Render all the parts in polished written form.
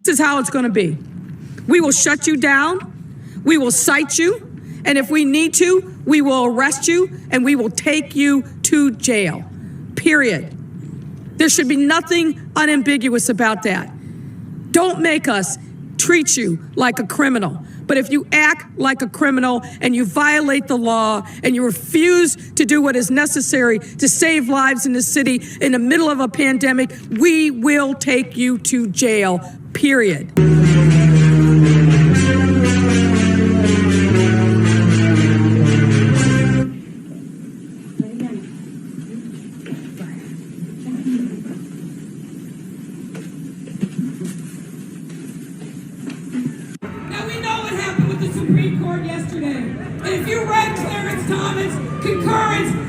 This is how it's going to be. We will shut you down. We will cite you. And if we need to, we will arrest you and we will take you to jail. Period. There should be nothing unambiguous about that. Don't make us treat you like a criminal. But if you act like a criminal and you violate the law and you refuse to do what is necessary to save lives in the city in the middle of a pandemic, we will take you to jail, period.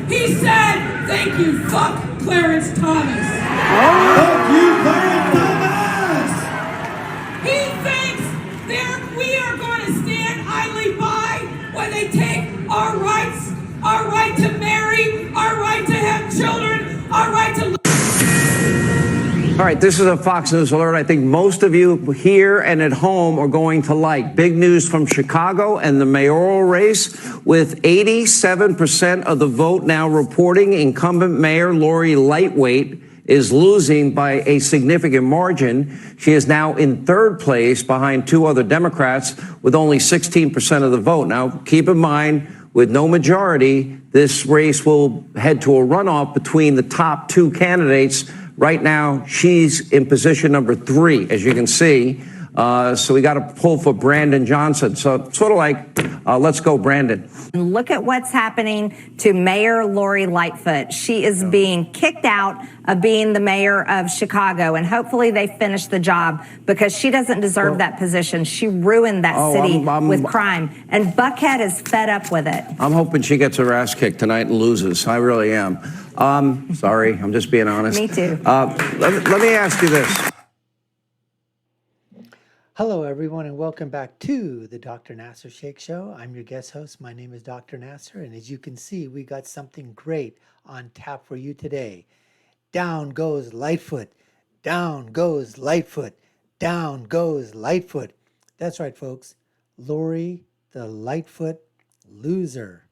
He said, thank you, fuck Clarence Thomas. Fuck you, Clarence Thomas! He thinks we are going to stand idly by when they take our rights, our right to marry, our right to have children, our right to live. All right, this is a Fox News alert. I think most of you here and at home are going to like. Big news from Chicago and the mayoral race, with 87% of the vote now reporting incumbent Mayor Lori Lightfoot is losing by a significant margin. She is now in third place behind two other Democrats with only 16% of the vote. Now, keep in mind, with no majority, this race will head to a runoff between the top two candidates. Right now, she's in position number 3, as you can see. So we got to pull for Brandon Johnson. So sort of like, let's go, Brandon. Look at what's happening to Mayor Lori Lightfoot. She is being kicked out of being the mayor of Chicago, and hopefully they finish the job because she doesn't deserve that position. She ruined that city with crime, and Buckhead is fed up with it. I'm hoping she gets her ass kicked tonight and loses. I really am. Sorry, I'm just being honest. Me too. Let me ask you this. Hello, everyone, and welcome back to the Dr. Nasir Shaikh Show. I'm your guest host. My name is Dr. Nasir, and as you can see, we got something great on tap for you today. Down goes Lightfoot. Down goes Lightfoot. Down goes Lightfoot. That's right, folks. Lori, the Lightfoot loser.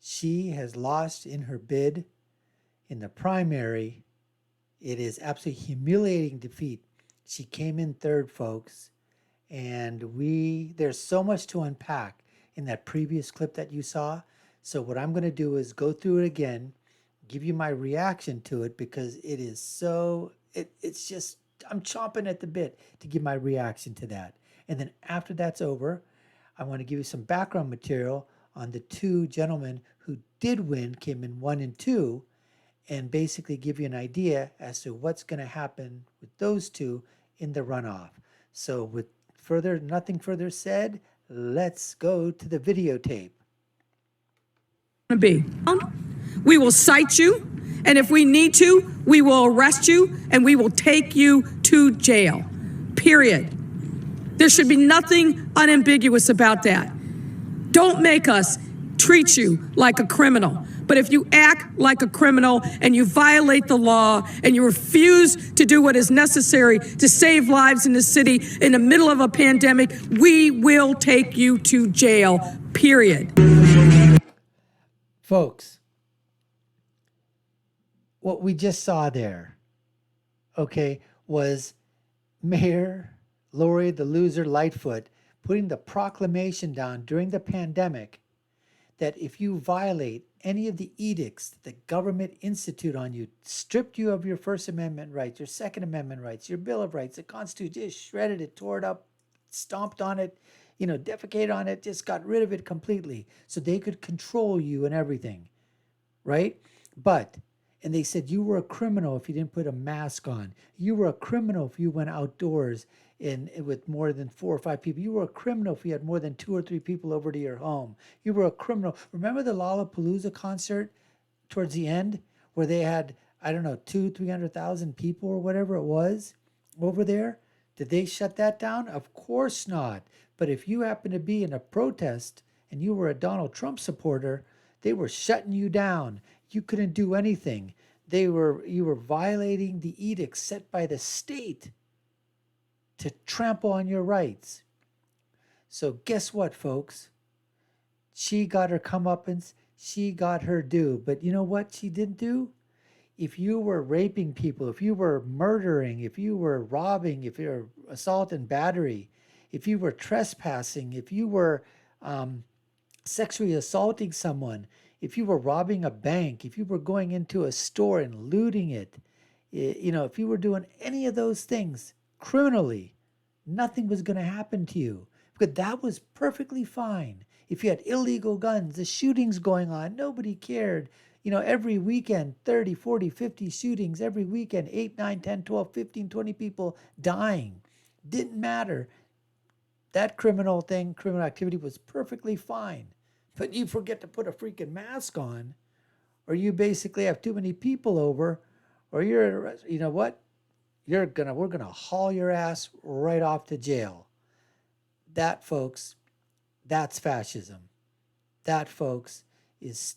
She has lost in her bid in the primary. It is absolutely humiliating defeat. She came in third, folks. And there's so much to unpack in that previous clip that you saw. So what I'm going to do is go through it again, give you my reaction to it, because it is so, it's just, I'm chomping at the bit to give my reaction to that. And then after that's over, I want to give you some background material on the two gentlemen who did win, came in 1 and 2, and basically give you an idea as to what's going to happen with those two in the runoff. So with nothing further said, let's go to the videotape. We will cite you, and if we need to, we will arrest you and we will take you to jail. Period. There should be nothing unambiguous about that. Don't make us treat you like a criminal. But if you act like a criminal and you violate the law and you refuse to do what is necessary to save lives in the city in the middle of a pandemic, we will take you to jail, period. Folks, what we just saw there, okay, was Mayor Lori the loser Lightfoot putting the proclamation down during the pandemic that if you violate any of the edicts that the government institute on you, stripped you of your First Amendment rights, your Second Amendment rights, your Bill of Rights, the Constitution, just shredded it, tore it up, stomped on it, defecated on it, just got rid of it completely so they could control you and everything, right? And they said you were a criminal if you didn't put a mask on. You were a criminal if you went outdoors with more than 4 or 5 people. You were a criminal if you had more than 2 or 3 people over to your home. You were a criminal. Remember the Lollapalooza concert towards the end where they had, 200,000-300,000 people or whatever it was over there? Did they shut that down? Of course not. But if you happen to be in a protest and you were a Donald Trump supporter, they were shutting you down. You couldn't do anything. You were violating the edicts set by the state. to trample on your rights. So guess what, folks? She got her comeuppance. She got her due. But you know what she didn't do? If you were raping people, if you were murdering, if you were robbing, if you were assault and battery, if you were trespassing, if you were sexually assaulting someone, if you were robbing a bank, if you were going into a store and looting it, if you were doing any of those things criminally, nothing was going to happen to you because that was perfectly fine. If you had illegal guns, the shootings going on, nobody cared. Every weekend, 30, 40, 50 shootings every weekend, 8, 9, 10, 12, 15, 20 people dying. Didn't matter. That criminal activity was perfectly fine. But you forget to put a freaking mask on, or you basically have too many people over, or we're gonna haul your ass right off to jail. That, folks, that's fascism. That, folks, is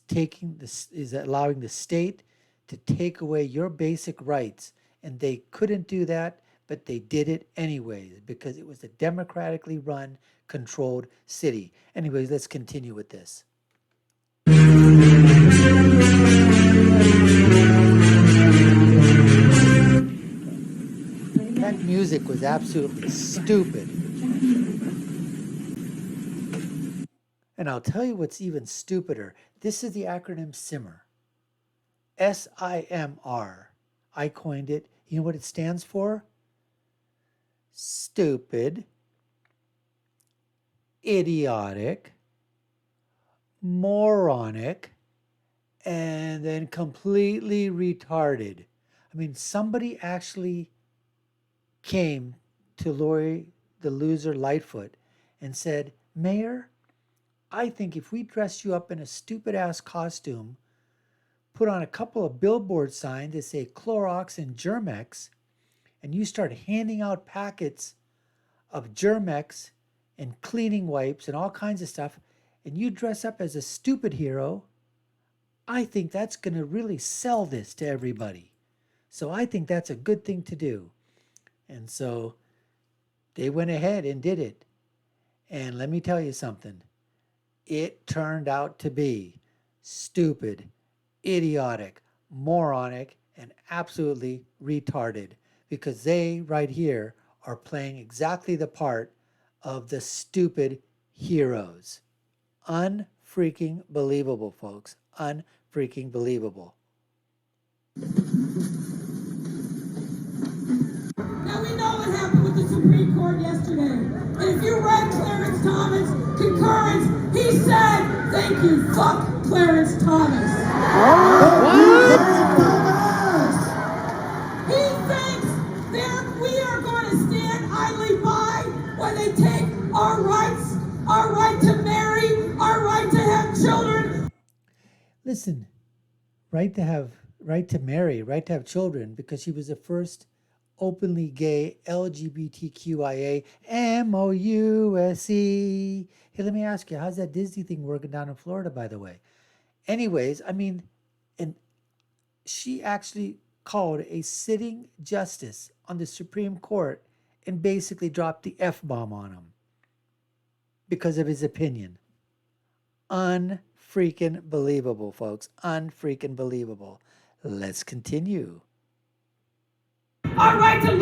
allowing the state to take away your basic rights. And they couldn't do that, but they did it anyways because it was a democratically run, controlled city. Anyways, let's continue with this. That music was absolutely stupid. And I'll tell you what's even stupider. This is the acronym SIMR. SIMR. I coined it. You know what it stands for? Stupid, idiotic, moronic, and then completely retarded. I mean, somebody actually came to Lori, the loser Lightfoot, and said, Mayor, I think if we dress you up in a stupid ass costume, put on a couple of billboard signs that say Clorox and Germex, and you start handing out packets of Germex and cleaning wipes and all kinds of stuff, and you dress up as a stupid hero, I think that's going to really sell this to everybody. So I think that's a good thing to do. And so they went ahead and did it. And let me tell you something. It turned out to be stupid, idiotic, moronic, and absolutely retarded. Because they, right here, are playing exactly the part of the stupid heroes. Unfreaking believable, folks. Unfreaking believable. Now we know what happened with the Supreme Court yesterday. And if you read Clarence Thomas' concurrence, he said, thank you, fuck Clarence Thomas. He thinks we are going to stand idly by when they take our rights, our right to marry, our right to have children. Listen, right to marry, right to have children, because she was the first openly gay LGBTQIA MOUSE. Hey, let me ask you, how's that Disney thing working down in Florida, by the way? Anyways, I mean, and she actually called a sitting justice on the Supreme Court and basically dropped the F-bomb on him because of his opinion. Unfreaking believable, folks. Unfreaking believable. Let's continue. Our right to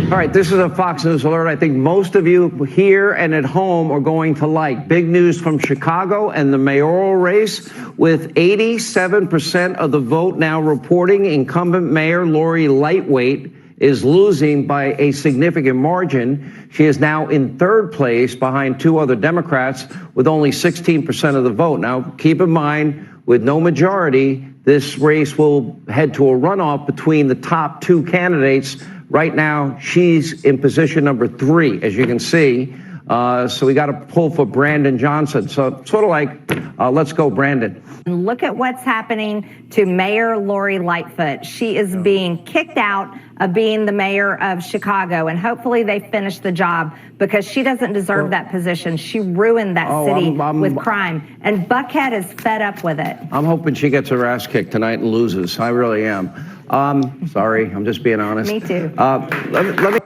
All right, this is a Fox News alert. I think most of you here and at home are going to like. Big news from Chicago and the mayoral race, with 87% of the vote now reporting incumbent Mayor Lori Lightfoot is losing by a significant margin. She is now in third place behind two other Democrats with only 16% of the vote. Now, keep in mind, with no majority, this race will head to a runoff between the top two candidates. Right now, she's in position number 3, as you can see. So we got to pull for Brandon Johnson. So sort of like, let's go, Brandon. Look at what's happening to Mayor Lori Lightfoot. She is being kicked out of being the mayor of Chicago, and hopefully they finish the job because she doesn't deserve that position. She ruined that city with crime, and Buckhead is fed up with it. I'm hoping she gets her ass kicked tonight and loses. I really am. Sorry, I'm just being honest. Me too. Let me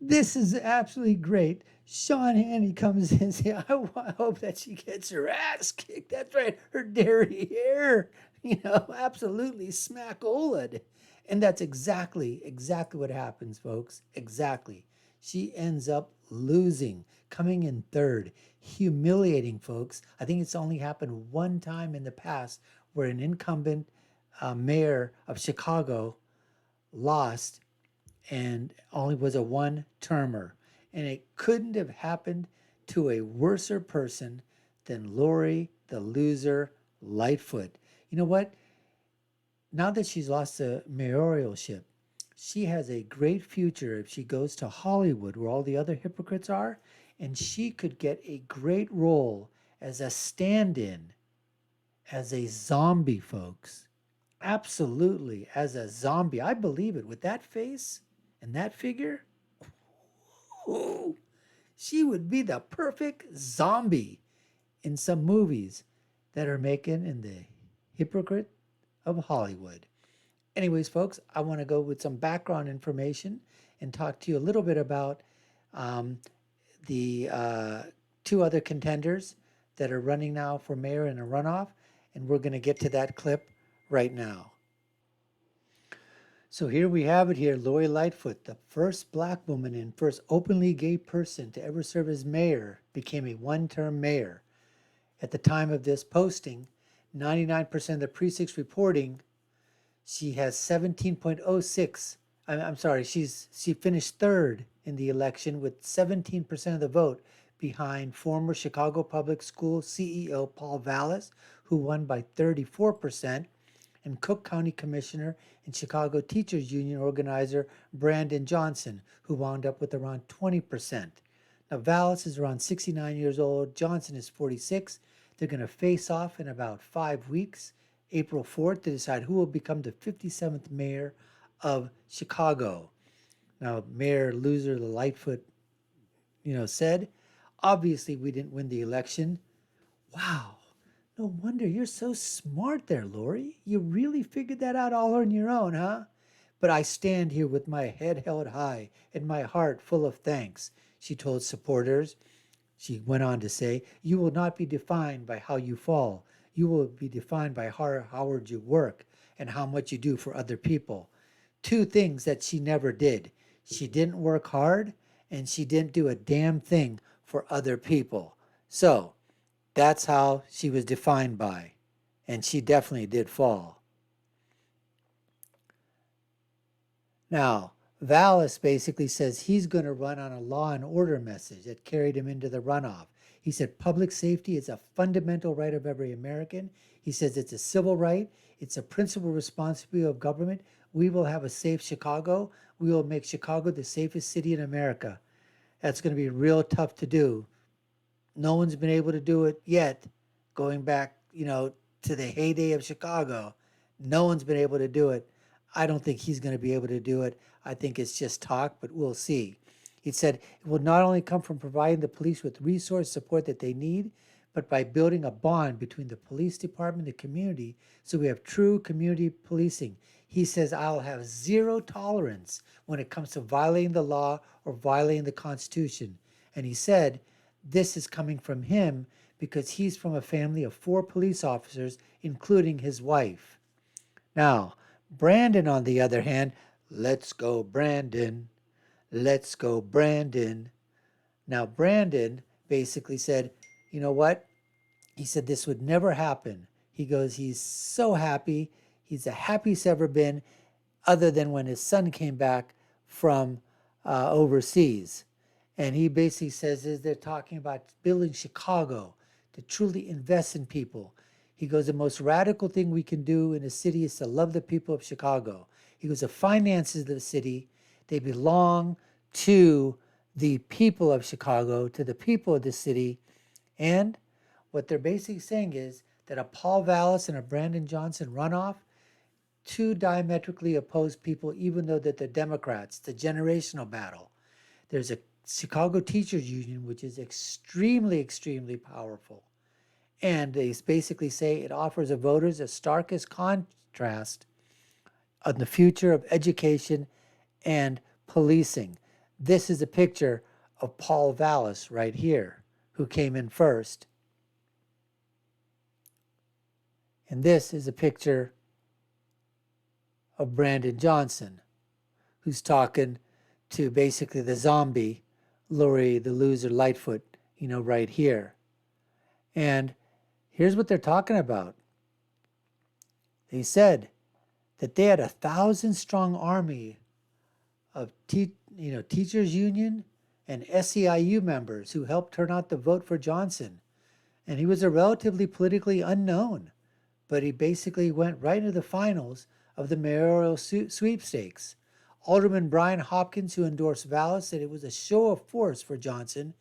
This is absolutely great. Sean Hannity comes in and says, I hope that she gets her ass kicked. That's right, her derriere. Absolutely smack-olaed. And that's exactly what happens, folks. Exactly. She ends up losing, coming in third, humiliating, folks. I think it's only happened one time in the past where an incumbent mayor of Chicago lost and only was a one-termer. And it couldn't have happened to a worser person than Lori, the loser, Lightfoot. You know what? Now that she's lost the mayoralship, she has a great future if she goes to Hollywood, where all the other hypocrites are, and she could get a great role as a stand-in, as a zombie, folks. Absolutely, as a zombie. I believe it. With that face and that figure, ooh, she would be the perfect zombie in some movies that are making in the hypocrite of Hollywood. Anyways, folks, I want to go with some background information and talk to you a little bit about the two other contenders that are running now for mayor in a runoff, and we're going to get to that clip right now. So here we have it here, Lori Lightfoot, the first black woman and first openly gay person to ever serve as mayor, became a one-term mayor. At the time of this posting, 99% of the precincts reporting she has 17.06. I'm sorry, she finished third in the election with 17% of the vote behind former Chicago Public School CEO Paul Vallas, who won by 34%, and Cook County Commissioner and Chicago Teachers Union organizer Brandon Johnson, who wound up with around 20%. Now, Vallas is around 69 years old. Johnson is 46. They're going to face off in about 5 weeks, April 4th, to decide who will become the 57th mayor of Chicago. Now, Mayor Loser Lightfoot, said, obviously we didn't win the election. Wow. No wonder you're so smart there, Lori. You really figured that out all on your own, huh? But I stand here with my head held high and my heart full of thanks, she told supporters. She went on to say, you will not be defined by how you fall. You will be defined by how hard you work and how much you do for other people. Two things that she never did. She didn't work hard and she didn't do a damn thing for other people. So that's how she was defined by. And she definitely did fall. Now, Vallas basically says he's going to run on a law and order message that carried him into the runoff. He said public safety is a fundamental right of every American. He says it's a civil right. It's a principal responsibility of government. We will have a safe Chicago. We will make Chicago the safest city in America. That's going to be real tough to do. No one's been able to do it yet, going back, to the heyday of Chicago. No one's been able to do it. I don't think he's going to be able to do it. I think it's just talk, but we'll see. He said it will not only come from providing the police with resource support that they need, but by building a bond between the police department and the community so we have true community policing. He says, I'll have zero tolerance when it comes to violating the law or violating the Constitution. And he said, this is coming from him because he's from a family of 4 police officers, including his wife. Now, Brandon, on the other hand, let's go, Brandon. Let's go, Brandon. Now, Brandon basically said, you know what? He said this would never happen. He goes, he's so happy. He's the happiest ever been, other than when his son came back from overseas. And he basically says is they're talking about building Chicago to truly invest in people. He goes, the most radical thing we can do in a city is to love the people of Chicago. He goes, the finances of the city, they belong to the people of Chicago, to the people of the city. And what they're basically saying is that a Paul Vallas and a Brandon Johnson runoff, two diametrically opposed people, even though that they're Democrats. It's a generational battle. There's a Chicago Teachers Union, which is extremely, extremely powerful. And they basically say it offers the voters a starkest contrast on the future of education and policing. This is a picture of Paul Vallas right here, who came in first. And this is a picture of Brandon Johnson, who's talking to basically the zombie, Lori the Loser Lightfoot, right here. And here's what they're talking about. They said that they had 1,000-strong army of teachers union and SEIU members who helped turn out the vote for Johnson. And he was a relatively politically unknown, but he basically went right into the finals of the mayoral sweepstakes. Alderman Brian Hopkins, who endorsed Vallas, said it was a show of force for Johnson,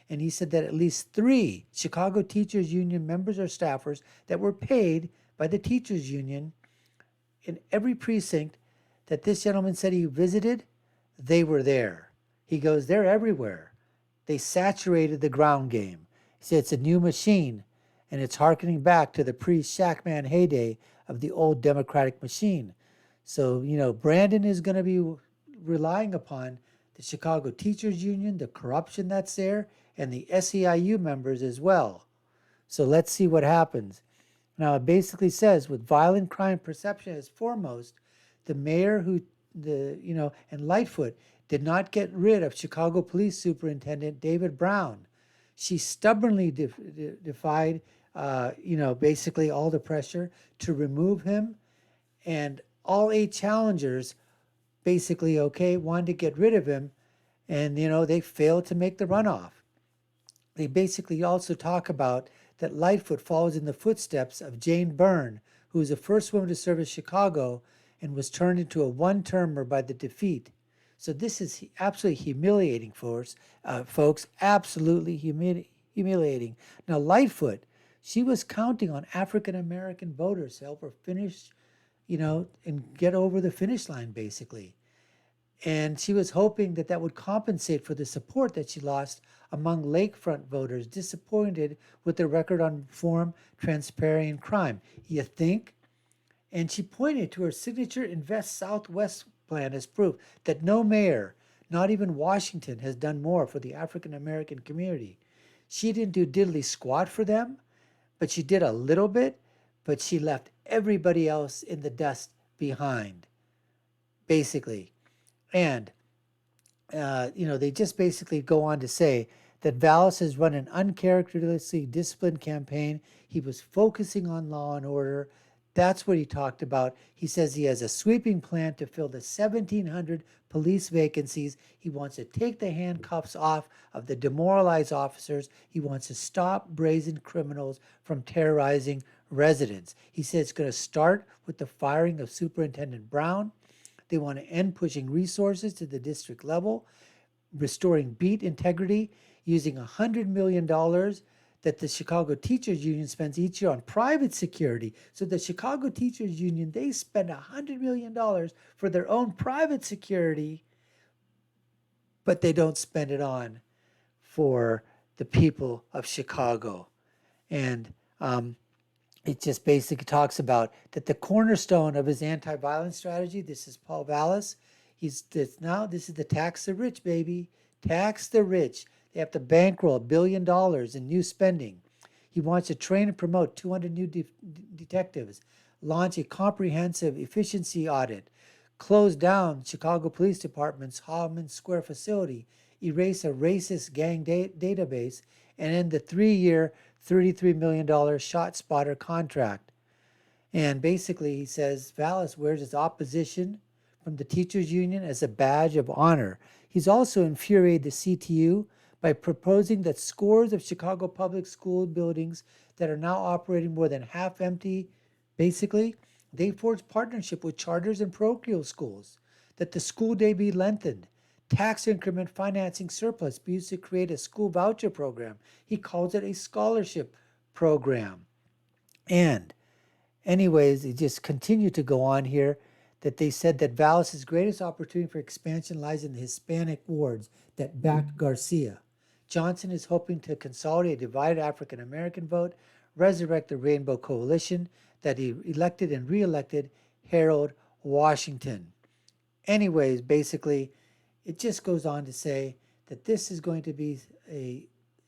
and he said that at least 3 Chicago Teachers Union members or staffers that were paid by the teachers union in every precinct that this gentleman said he visited, they were there. He goes, they're everywhere. They saturated the ground game. He said it's a new machine, and it's hearkening back to the pre-Shackman heyday of the old Democratic machine. So, Brandon is going to be relying upon the Chicago Teachers Union, the corruption that's there, and the SEIU members as well. So let's see what happens. Now, it basically says, with violent crime perception as foremost, the mayor and Lightfoot did not get rid of Chicago Police Superintendent David Brown. She stubbornly defied, basically all the pressure to remove him, and all 8 challengers basically, wanted to get rid of him, and, they failed to make the runoff. They basically also talk about that Lightfoot follows in the footsteps of Jane Byrne, who was the first woman to serve in Chicago and was turned into a one-termer by the defeat. So this is absolutely humiliating for us, folks, absolutely humiliating. Now, Lightfoot, she was counting on African-American voters to help her finish, and get over the finish line, basically. And she was hoping that that would compensate for the support that she lost among lakefront voters disappointed with the record on reform, transparency, and crime. You think? And she pointed to her signature Invest Southwest plan as proof that no mayor, not even Washington, has done more for the African American community. She didn't do diddly squat for them, but she did a little bit, but she left everybody else in the dust behind, basically. And, they just basically go on to say that Vallas has run an uncharacteristically disciplined campaign. He was focusing on law and order. That's what he talked about. He says he has a sweeping plan to fill the 1,700 police vacancies. He wants to take the handcuffs off of the demoralized officers. He wants to stop brazen criminals from terrorizing residents. He says it's going to start with the firing of Superintendent Brown. They want to end pushing resources to the district level, restoring beat integrity, using $100 million that the Chicago Teachers Union spends each year on private security. So the Chicago Teachers Union, they spend $100 million for their own private security, but they don't spend it on for the people of Chicago. And it just basically talks about that the cornerstone of his anti-violence strategy, this is Paul Vallas, this is the tax the rich, baby. Tax the rich. They have to bankroll $1 billion in new spending. He wants to train and promote 200 new detectives, launch a comprehensive efficiency audit, close down Chicago Police Department's Hoffman Square facility, erase a racist gang database, and end the 3-year, $33 million shot spotter contract. And basically, he says Vallas wears his opposition from the teachers union as a badge of honor. He's also infuriated the CTU by proposing that scores of Chicago public school buildings that are now operating more than half empty, basically, they forged partnership with charters and parochial schools, that the school day be lengthened, tax increment financing surplus be used to create a school voucher program. He calls it a scholarship program. And anyways, it just continued to go on here that they said that Vallas' greatest opportunity for expansion lies in the Hispanic wards that backed Garcia. Johnson is hoping to consolidate a divided African-American vote, resurrect the Rainbow Coalition that he elected and re-elected Harold Washington. Anyways, basically, it just goes on to say that this is going to be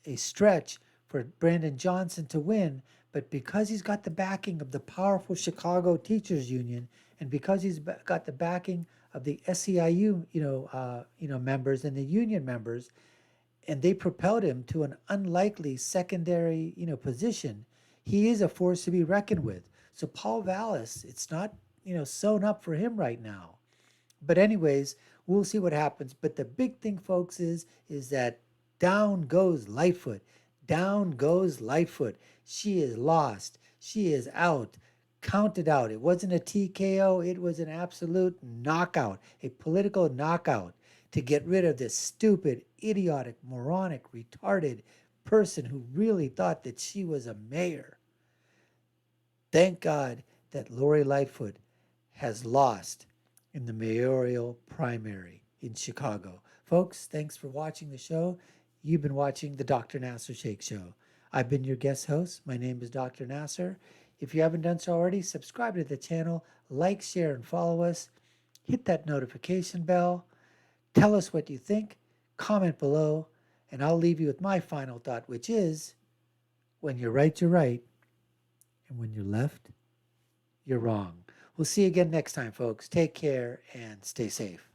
a stretch for Brandon Johnson to win, but because he's got the backing of the powerful Chicago Teachers Union, and because he's got the backing of the SEIU, members and the union members, and they propelled him to an unlikely secondary, position, he is a force to be reckoned with. So Paul Vallas, it's not, sewn up for him right now. But anyways, we'll see what happens. But the big thing, folks, is that down goes Lightfoot. Down goes Lightfoot. She is lost. She is out. Counted out. It wasn't a TKO. It was an absolute knockout, a political knockout to get rid of this stupid, idiotic, moronic, retarded person who really thought that she was a mayor. Thank God that Lori Lightfoot has lost in the mayoral primary in Chicago. Folks, thanks for watching the show. You've been watching the Dr. Nasir Shaikh Show. I've been your guest host. My name is Dr. Nasir. If you haven't done so already, subscribe to the channel, like, share, and follow us. Hit that notification bell. Tell us what you think. Comment below. And I'll leave you with my final thought, which is, when you're right, you're right. And when you're left, you're wrong. We'll see you again next time, folks. Take care and stay safe.